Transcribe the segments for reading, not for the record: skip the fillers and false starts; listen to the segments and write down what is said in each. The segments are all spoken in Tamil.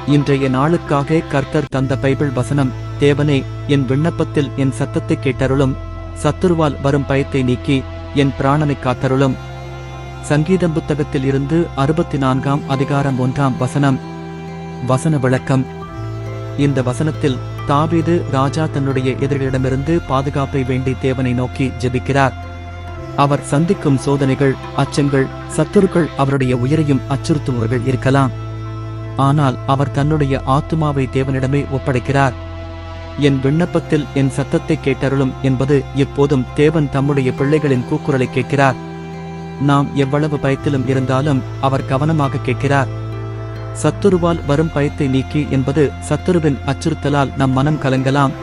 இன்றைய நாளுக்காக கர்த்தர் தந்த பைபிள் வசனம். தேவனே, என் விண்ணப்பத்தில் என் சத்தத்தை கேட்டருளும். சத்துருவால் வரும் பயத்தை நீக்கி என் பிராணனை காத்தருளும். சங்கீதம் புத்தகத்தில் இருந்து 64ஆம் அதிகாரம் 1ஆம் வசனம். வசன விளக்கம். இந்த வசனத்தில் தாவீது ராஜா தன்னுடைய எதிரிகளிடமிருந்து பாதுகாப்பை வேண்டி தேவனை நோக்கி ஜெபிக்கிறார். அவர் சந்திக்கும் சோதனைகள், அச்சங்கள், சத்துருக்கள் அவருடைய உயிரையும் அச்சுறுத்துபவர்கள் இருக்கலாம். ஆனால் அவர் தன்னுடைய ஆத்துமாவை தேவனிடமே ஒப்படைக்கிறார். என் விண்ணப்பத்தில் என் சத்தத்தை கேட்டருளும் என்பது எப்போதும் தேவன் தம்முடைய பிள்ளைகளின் கூக்குரலை கேட்கிறார். நாம் எவ்வளவு பயத்திலும் இருந்தாலும் அவர் கவனமாக கேட்கிறார். சத்துருவால் வரும் பயத்தை நீக்கி என்பது சத்துருவின் அச்சுறுத்தலால் நம் மனம் கலங்கலாம்.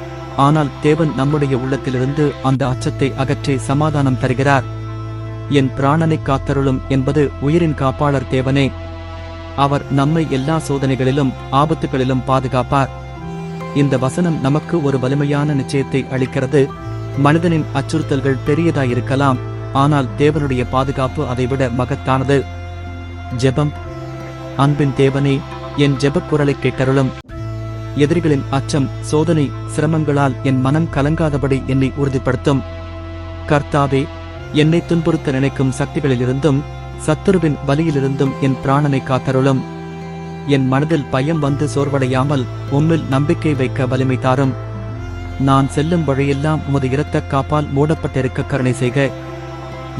ஆனால் தேவன் நம்முடைய உள்ளத்திலிருந்து அந்த அச்சத்தை அகற்றி சமாதானம் தருகிறார். என் பிராணனை காத்தருளும் என்பது உயிரின் காப்பாளர் தேவனே. அவர் நம்மை எல்லா சோதனைகளிலும் ஆபத்துகளிலும் பாதுகாப்பார். இந்த வசனம் நமக்கு ஒரு வலிமையான நிச்சயத்தை அளிக்கிறது. மனிதனின் அச்சுறுத்தல்கள் பெரியதாயிருக்கலாம், ஆனால் தேவனுடைய பாதுகாப்பு அதைவிட மகத்தானது. ஜெபம். அன்பின் தேவனே, என் ஜெபக் குரலை கேட்டருளும். எதிரிகளின் அச்சம், சோதனை, சிரமங்களால் என் மனம் கலங்காதபடி என்னை உறுதிப்படுத்தும். கர்த்தாவே, என்னை துன்புறுத்த நினைக்கும் சக்திகளிலிருந்தும் சத்துருவின் வலியிலிருந்தும் என் பிராணனை காத்தருளும். என் மனதில் பயம் வந்து சோர்வடையாமல் உம்மில் நம்பிக்கை வைக்க வலிமை தாரும். நான் செல்லும் வழியெல்லாம் உமது இரத்தக் காப்பால் மூடப்பட்டிருக்க கருணை செய்க.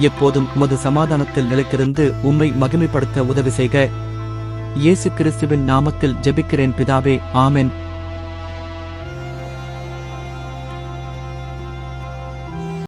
எப்போதும் உமது சமாதானத்தில் நிலைத்திருந்து உம்மை மகிமைப்படுத்த உதவி செய்க. இயேசு கிறிஸ்துவின் நாமத்தில் ஜெபிக்கிறேன் பிதாவே, ஆமென்.